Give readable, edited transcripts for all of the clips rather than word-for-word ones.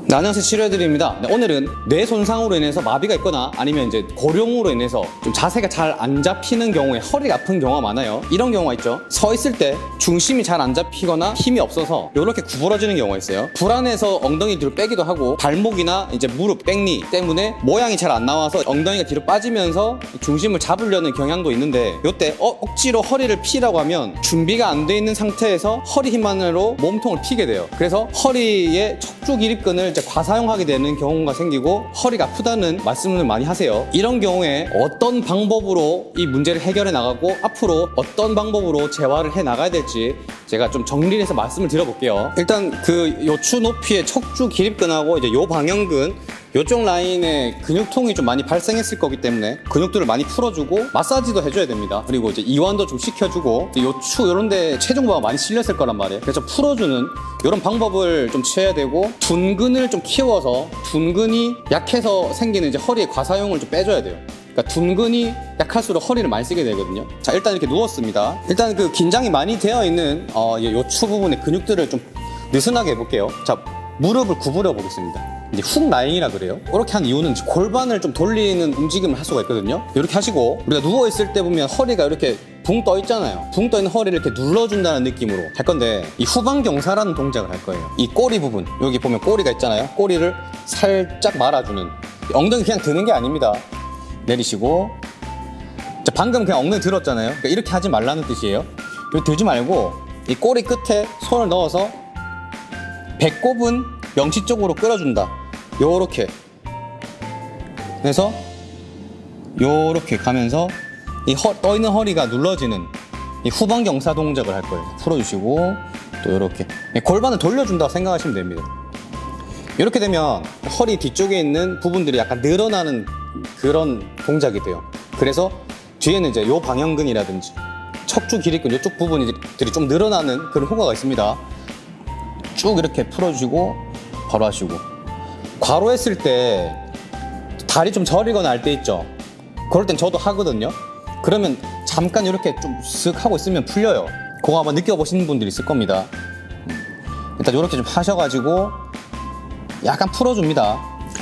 네, 안녕하세요. 치료해드립니다. 네, 오늘은 뇌 손상으로 인해서 마비가 있거나 아니면 이제 고령으로 인해서 좀 자세가 잘 안 잡히는 경우에 허리가 아픈 경우가 많아요. 이런 경우가 있죠. 서 있을 때 중심이 잘 안 잡히거나 힘이 없어서 이렇게 구부러지는 경우가 있어요. 불안해서 엉덩이 뒤로 빼기도 하고 발목이나 이제 무릎, 백니 때문에 모양이 잘 안 나와서 엉덩이가 뒤로 빠지면서 중심을 잡으려는 경향도 있는데 이때 억지로 허리를 피라고 하면 준비가 안 돼 있는 상태에서 허리 힘만으로 몸통을 피게 돼요. 그래서 허리의 척추 기립근을 이제 과사용하게 되는 경우가 생기고 허리가 아프다는 말씀을 많이 하세요. 이런 경우에 어떤 방법으로 이 문제를 해결해 나가고 앞으로 어떤 방법으로 재활을 해 나가야 될지 제가 좀 정리를 해서 말씀을 드려볼게요. 일단 그 요추 높이의 척추 기립근하고 이제 요 방형근 요쪽 라인에 근육통이 좀 많이 발생했을 거기 때문에 근육들을 많이 풀어주고 마사지도 해줘야 됩니다. 그리고 이제 이완도 좀 시켜주고 요추 이런 데 체중부가 많이 실렸을 거란 말이에요. 그래서 풀어주는 이런 방법을 좀 취해야 되고 둔근을 좀 키워서 둔근이 약해서 생기는 이제 허리의 과사용을 좀 빼줘야 돼요. 그러니까 둔근이 약할수록 허리를 많이 쓰게 되거든요. 자, 일단 이렇게 누웠습니다. 일단 그 긴장이 많이 되어 있는 요추 부분의 근육들을 좀 느슨하게 해볼게요. 자, 무릎을 구부려 보겠습니다. 이제 훅 라인이라 그래요. 이렇게 한 이유는 골반을 좀 돌리는 움직임을 할 수가 있거든요. 이렇게 하시고 우리가 누워 있을 때 보면 허리가 이렇게 붕 떠 있잖아요. 붕 떠 있는 허리를 이렇게 눌러준다는 느낌으로 할 건데 이 후방경사라는 동작을 할 거예요. 이 꼬리 부분, 여기 보면 꼬리가 있잖아요. 꼬리를 살짝 말아주는, 엉덩이 그냥 드는 게 아닙니다. 내리시고, 자, 방금 그냥 엉덩이 들었잖아요. 그러니까 이렇게 하지 말라는 뜻이에요. 이렇게 들지 말고 이 꼬리 끝에 손을 넣어서 배꼽은 명치 쪽으로 끌어준다. 요렇게 그래서 요렇게 가면서 이 떠있는 허리가 눌러지는 이 후방경사 동작을 할 거예요. 풀어주시고 또 요렇게 골반을 돌려준다고 생각하시면 됩니다. 이렇게 되면 허리 뒤쪽에 있는 부분들이 약간 늘어나는 그런 동작이 돼요. 그래서 뒤에는 이제 요 방형근이라든지 척추 기립근 이쪽 부분들이 좀 늘어나는 그런 효과가 있습니다. 쭉 이렇게 풀어주시고 바로 하시고, 과로 했을 때 다리 좀 저리거나 할 때 있죠. 그럴 땐 저도 하거든요. 그러면 잠깐 이렇게 좀 쓱 하고 있으면 풀려요. 그거 한번 느껴보시는 분들이 있을 겁니다. 일단 이렇게 좀 하셔가지고 약간 풀어줍니다.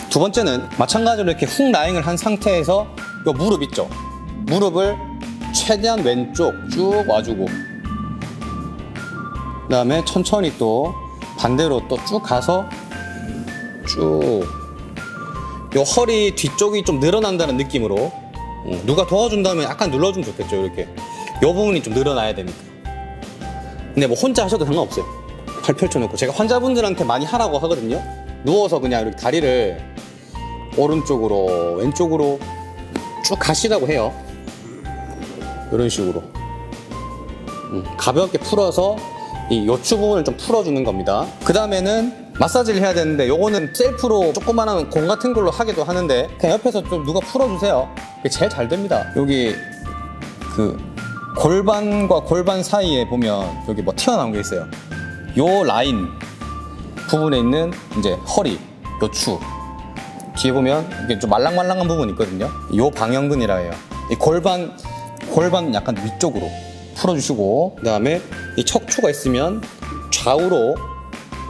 두 번째는 마찬가지로 이렇게 훅 라잉을 한 상태에서 요 무릎 있죠. 무릎을 최대한 왼쪽 쭉 와주고 그 다음에 천천히 또 반대로 또 쭉 가서 쭉 요 허리 뒤쪽이 좀 늘어난다는 느낌으로 누가 도와준다면 약간 눌러주면 좋겠죠. 이렇게 요 부분이 좀 늘어나야 되니까. 근데 뭐 혼자 하셔도 상관없어요. 팔 펼쳐놓고 제가 환자분들한테 많이 하라고 하거든요. 누워서 그냥 이렇게 다리를 오른쪽으로 왼쪽으로 쭉 가시라고 해요. 이런 식으로 가볍게 풀어서 이 요추 부분을 좀 풀어주는 겁니다. 그 다음에는 마사지를 해야 되는데 요거는 셀프로 조그만한 공 같은 걸로 하기도 하는데 그냥 옆에서 좀 누가 풀어주세요. 이게 제일 잘 됩니다. 여기 그 골반과 골반 사이에 보면 여기 뭐 튀어나온 게 있어요. 요 라인 부분에 있는 이제 허리, 요추 뒤에 보면 이게 좀 말랑말랑한 부분이 있거든요. 요 방형근이라 해요. 이 골반 약간 위쪽으로 풀어주시고, 그 다음에 이 척추가 있으면 좌우로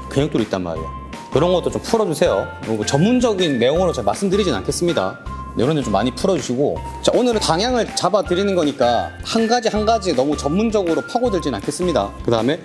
근육들이 있단 말이에요. 이런 것도 좀 풀어주세요. 뭐 전문적인 내용으로 제가 말씀드리진 않겠습니다. 이런 데 좀 많이 풀어주시고, 자, 오늘은 방향을 잡아 드리는 거니까 한 가지 너무 전문적으로 파고들진 않겠습니다. 그 다음에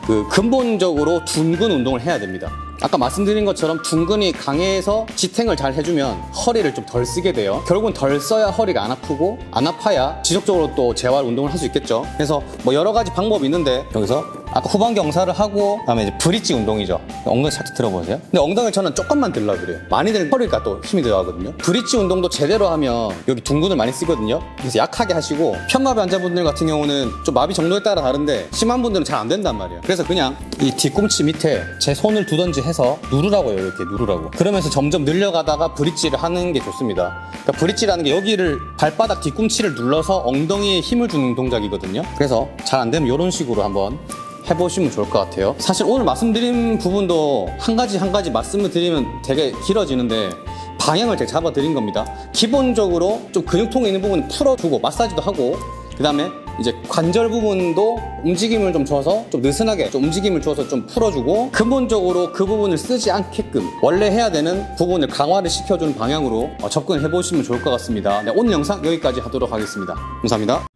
그 근본적으로 둔근 운동을 해야 됩니다. 아까 말씀드린 것처럼 둔근이 강해서 지탱을 잘 해주면 허리를 좀 덜 쓰게 돼요. 결국은 덜 써야 허리가 안 아프고 안 아파야 지속적으로 또 재활 운동을 할 수 있겠죠. 그래서 뭐 여러 가지 방법이 있는데 여기서 아까 후방경사를 하고 그다음에 이제 브릿지 운동이죠. 엉덩이 살짝 들어보세요. 근데 엉덩이를 저는 조금만 들라 그래요. 많이들 허리가 또 힘이 들어가거든요. 브릿지 운동도 제대로 하면 여기 둔근을 많이 쓰거든요. 그래서 약하게 하시고, 편마비 환자분들 같은 경우는 좀 마비 정도에 따라 다른데 심한 분들은 잘 안 된단 말이에요. 그래서 그냥 이 뒤꿈치 밑에 제 손을 두던지 해서 누르라고요. 이렇게 누르라고. 그러면서 점점 늘려가다가 브릿지를 하는 게 좋습니다. 그러니까 브릿지라는 게 여기를 발바닥 뒤꿈치를 눌러서 엉덩이에 힘을 주는 동작이거든요. 그래서 잘 안 되면 이런 식으로 한번 해보시면 좋을 것 같아요. 사실 오늘 말씀드린 부분도 한 가지 말씀을 드리면 되게 길어지는데 방향을 제가 잡아드린 겁니다. 기본적으로 좀 근육통이 있는 부분은 풀어주고 마사지도 하고, 그 다음에 이제 관절 부분도 움직임을 좀 줘서 좀 느슨하게 좀 움직임을 줘서 좀 풀어주고 근본적으로 그 부분을 쓰지 않게끔 원래 해야 되는 부분을 강화를 시켜주는 방향으로 접근을 해보시면 좋을 것 같습니다. 네, 오늘 영상 여기까지 하도록 하겠습니다. 감사합니다.